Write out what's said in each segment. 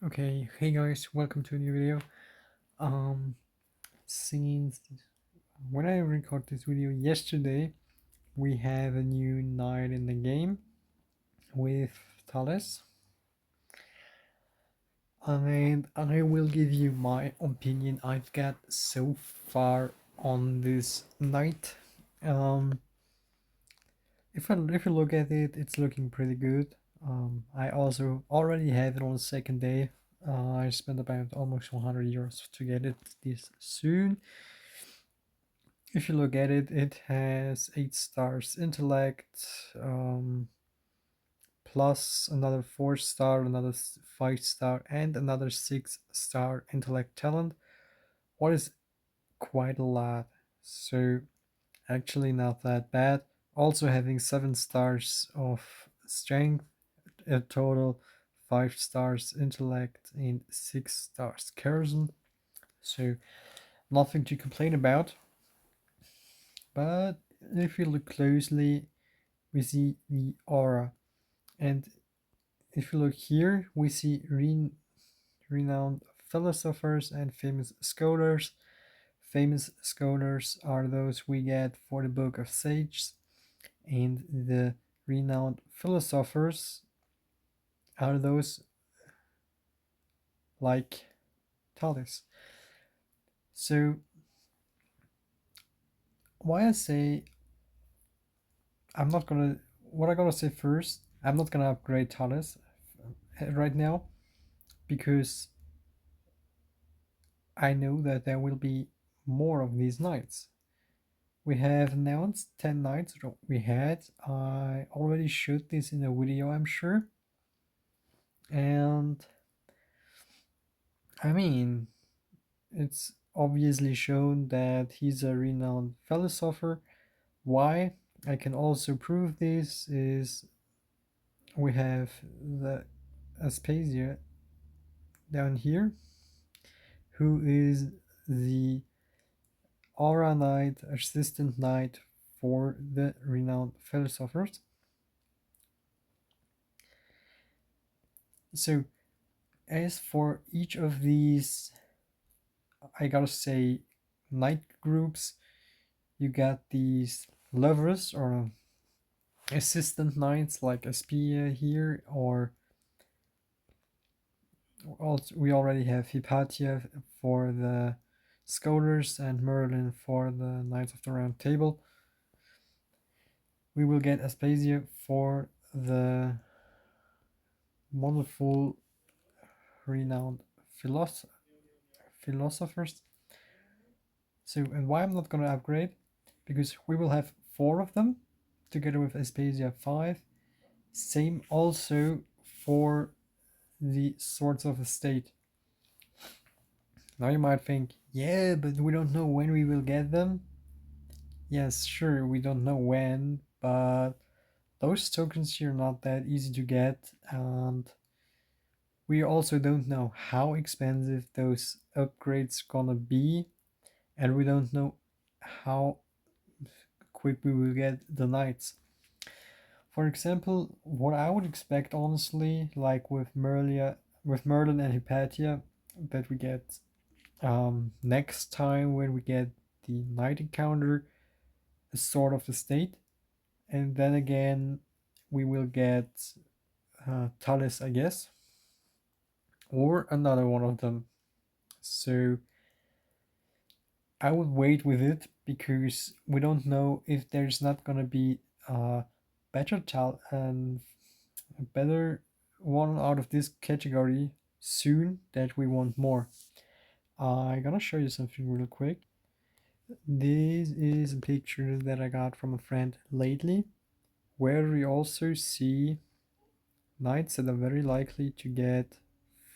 Okay, hey guys, welcome to a new video. Um, since when I record this video yesterday, we have a new knight in the game with Thales, and I will give you my opinion I've got so far on this knight. Um, if you look at it, it's looking pretty good. I also already have it on the second day. I spent about almost 100 euros to get it this soon. If you look at it, it has 8 stars intellect, plus another 4 star, another 5 star, and another 6 star intellect talent. What is quite a lot. So, actually, not that bad. Also, having 7 stars of strength, a total 5 stars intellect, and 6 stars charisma. So, nothing to complain about. But if you look closely, we see the aura. And if you look here, we see renowned philosophers and famous scholars. Famous scholars are those we get for the Book of Sages, and the renowned philosophers are those like Thales. So, why I say I'm not gonna, what I'm gonna say first, I'm not gonna upgrade Thales right now because I know that there will be more of these nights. We have announced 10 nights we had. I already showed this in a video, I'm sure. And I mean, it's obviously shown that he's a renowned philosopher. Why? I can also prove this is we have the Aspasia down here, who is the Aura Knight, Assistant Knight for the renowned philosophers. So, as for each of these, I gotta say, knight groups, you got these lovers or assistant knights like Aspia here, or also we already have Hypatia for the scholars and Merlin for the Knights of the Round Table. We will get Aspasia for the wonderful renowned philosophers. So, and why I'm not going to upgrade? Because we will have 4 of them together with Aspasia 5. Same also for the Swords of the State. Now you might think, yeah, but we don't know when we will get them. Yes, sure, we don't know when, but those tokens here are not that easy to get, and we also don't know how expensive those upgrades gonna be, and we don't know how quick we will get the knights. For example, what I would expect honestly, like with Merlin and Hypatia, that we get next time when we get the knight encounter, a Sword of the State, and then again we will get Thales, I guess, or another one of them. So I would wait with it because we don't know if there's not gonna be a and a better one out of this category soon that we want more. I'm gonna show you something real quick. This is a picture that I got from a friend lately, where we also see knights that are very likely to get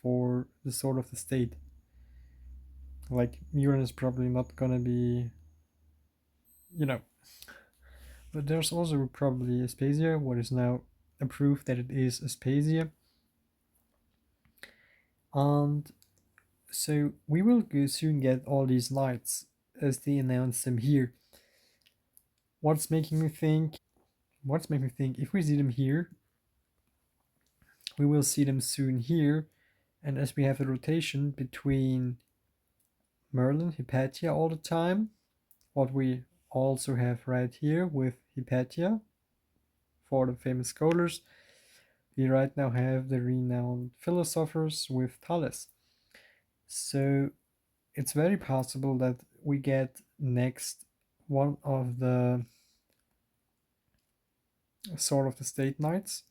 for the Sword of the State. Like, Muren is probably not gonna be, you know. But there's also probably Aspasia, what is now a proof that it is Aspasia. And so we will soon get all these knights as they announce them here. What's making me think? What's making me think if we see them here, we will see them soon here, And as we have a rotation between Merlin, Hypatia all the time, what we also have right here with Hypatia for the famous scholars, we right now have the renowned philosophers with Thales. So it's very possible that we get next one of the sort of the state knights,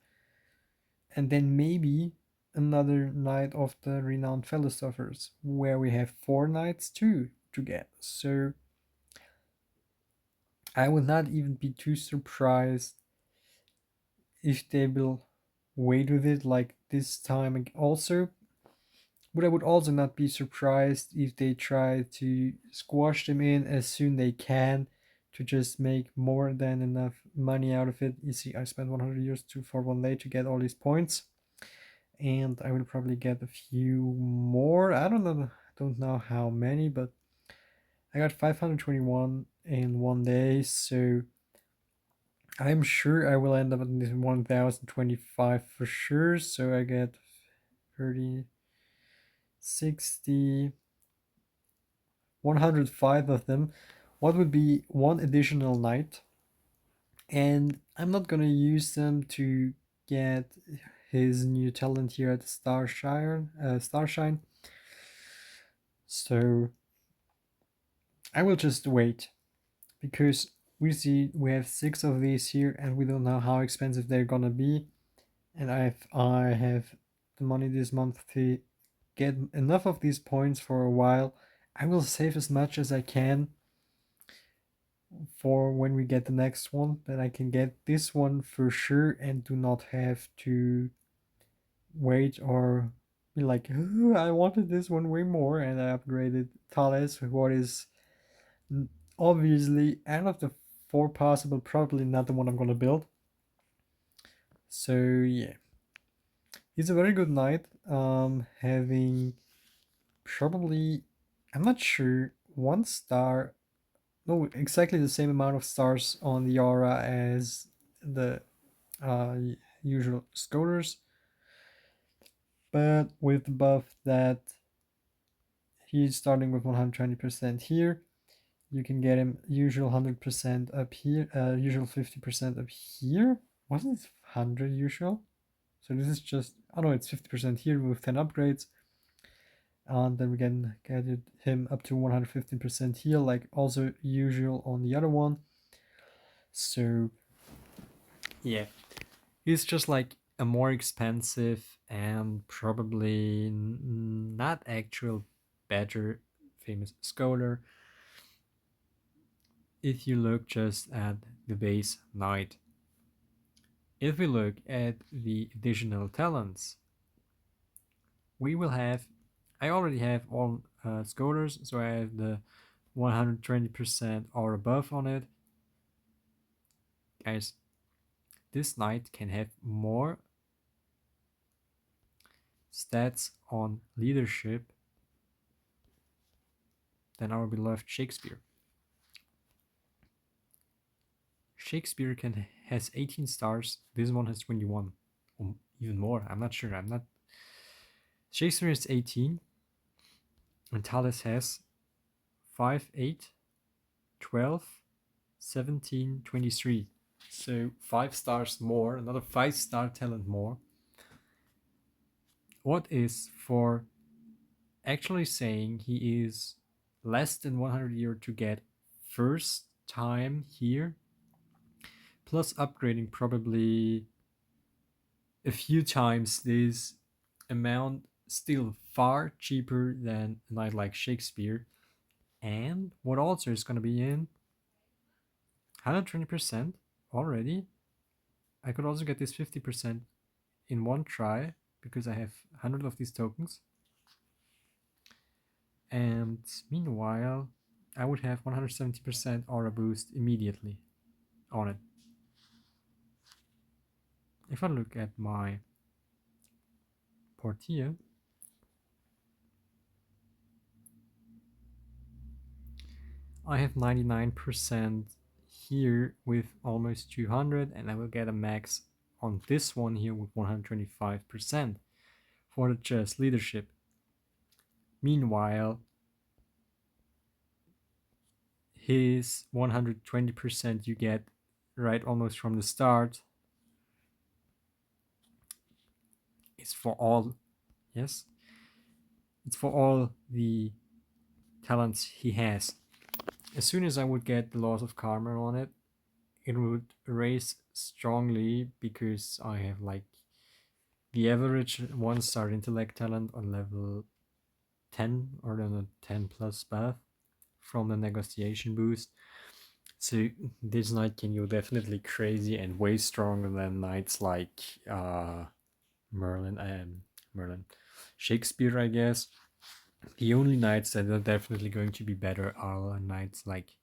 and then maybe another knight of the renowned philosophers, where we have four knights too to get. So I would not even be too surprised if they will wait with it like this time also. But I would also not be surprised if they try to squash them in as soon they can to just make more than enough money out of it. You see, I spent 100 years for one day to get all these points, and I will probably get a few more. I don't know how many, but I got 521 in one day, so I'm sure I will end up at this 1025 for sure. So I get 30, 60, 105 of them. What would be one additional night? And I'm not gonna use them to get his new talent here at Starshine. So I will just wait because we have six of these here, and we don't know how expensive they're gonna be. And I have the money this month to get enough of these points for a while. I will save as much as I can for when we get the next one, that I can get this one for sure and do not have to wait or be like, "Ooh, I wanted this one way more," and I upgraded Thales, what is obviously out of the four possible, probably not the one I'm gonna build. So yeah, he's a very good knight, having probably, I'm not sure, one star, no, exactly the same amount of stars on the aura as the uh, usual scholars, but with the buff that he's starting with 120% here. You can get him usual 100% up here, usual 50% up here. Wasn't it 100 usual? So this is just, oh no, it's 50% here with 10 upgrades. And then we can get him up to 115% heal, like also usual on the other one. So yeah, he's just like a more expensive and probably not actual better famous scholar if you look just at the base knight. If we look at the additional talents, we will have, I already have all scholars, so I have the 120% or above on it. Guys, this knight can have more stats on leadership than our beloved Shakespeare. Shakespeare has 18 stars. This one has 21, or even more. I'm not sure. I'm not. Shakespeare is 18, and Thales has 5, 8, 12, 17, 23. So 5 stars more, another 5-star talent more. What is for actually saying he is less than 100 year to get first time here, plus upgrading probably a few times this amount, still far cheaper than a night like Shakespeare. And what also is going to be in 120% already. I could also get this 50% in one try because I have 100 of these tokens. And meanwhile, I would have 170% aura boost immediately on it. If I look at my Portia, I have 99% here with almost 200, and I will get a max on this one here with 125%. for the chess leadership. Meanwhile, his 120% you get right almost from the start is for all, yes, it's for all the talents he has. As soon as I would get the laws of karma on it, it would raise strongly because I have like the average 1-star intellect talent on level 10 or on a 10 plus path from the negotiation boost. So this knight can go definitely crazy and way stronger than knights like Merlin, Shakespeare, I guess. The only knights that are definitely going to be better are knights like,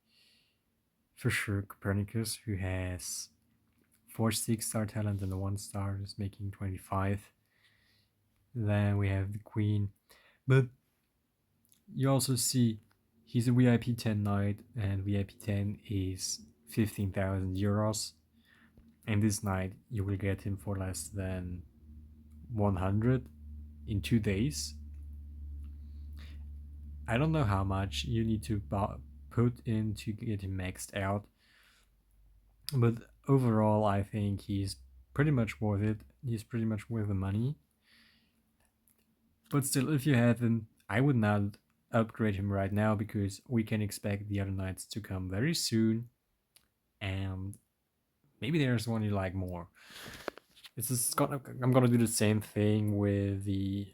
for sure, Copernicus, who has 4 6-star talent and the 1-star is making 25. Then we have the Queen, but you also see he's a VIP 10 knight, and VIP 10 is 15,000 euros. And this knight, you will get him for less than 100 in 2 days. I don't know how much you need to put in to get him maxed out, but overall, I think he's pretty much worth it. He's pretty much worth the money. But still, if you have him, I would not upgrade him right now because we can expect the other knights to come very soon, and maybe there's one you like more. I'm gonna do the same thing with the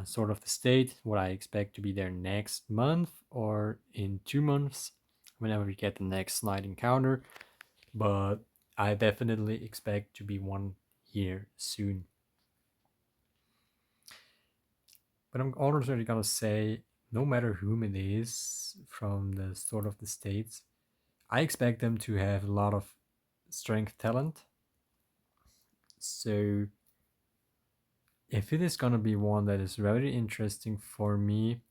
Sword of the State, what I expect to be there next month or in 2 months, whenever we get the next knight encounter. But I definitely expect to be 1 year soon. But I'm already gonna say, no matter whom it is from the Sword of the States, I expect them to have a lot of strength talent. So if it is gonna be one that is very interesting for me,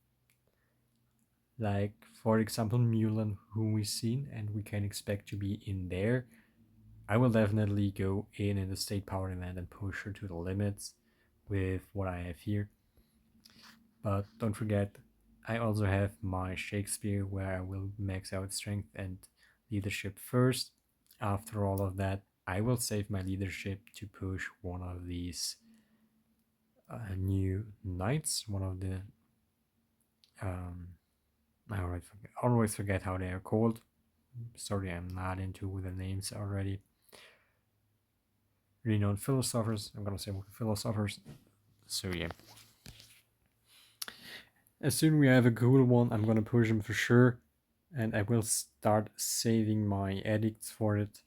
like for example Mulan, whom we've seen and we can expect to be in there, I will definitely go in the state power event and push her to the limits with what I have here. But don't forget, I also have my Shakespeare where I will max out strength and leadership first. After all of that, I will save my leadership to push one of these new knights, one of the I always forget how they are called. Sorry, I'm not into the names already. Renowned philosophers. I'm gonna say philosophers. So yeah. As soon as we have a cool one, I'm gonna push them for sure, and I will start saving my edicts for it.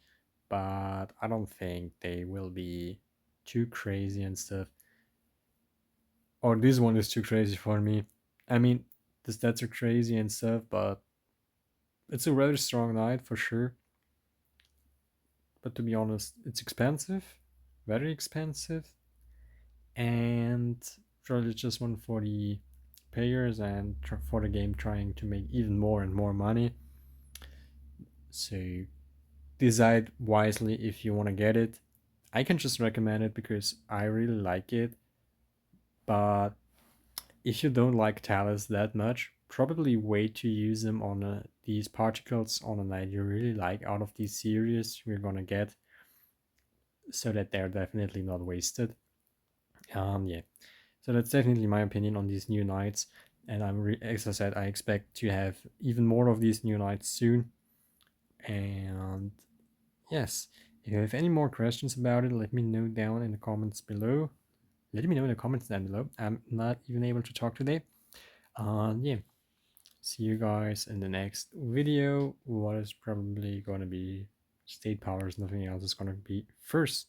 But I don't think they will be too crazy and stuff. Or this one is too crazy for me. I mean, the stats are crazy and stuff, but it's a rather strong knight for sure. But to be honest, it's expensive, very expensive, and probably just one for the payers and for the game trying to make even more and more money. So decide wisely if you want to get it. I can just recommend it because I really like it, but if you don't like Thales that much, probably wait to use them on these particles on a night you really like out of these series we're gonna get, so that they're definitely not wasted. Yeah, so that's definitely my opinion on these new knights, and as I said, I expect to have even more of these new knights soon. And yes, if you have any more questions about it, let me know down in the comments below. Let me know in the comments down below. I'm not even able to talk today. Yeah, see you guys in the next video. What is probably going to be state powers, nothing else is going to be first.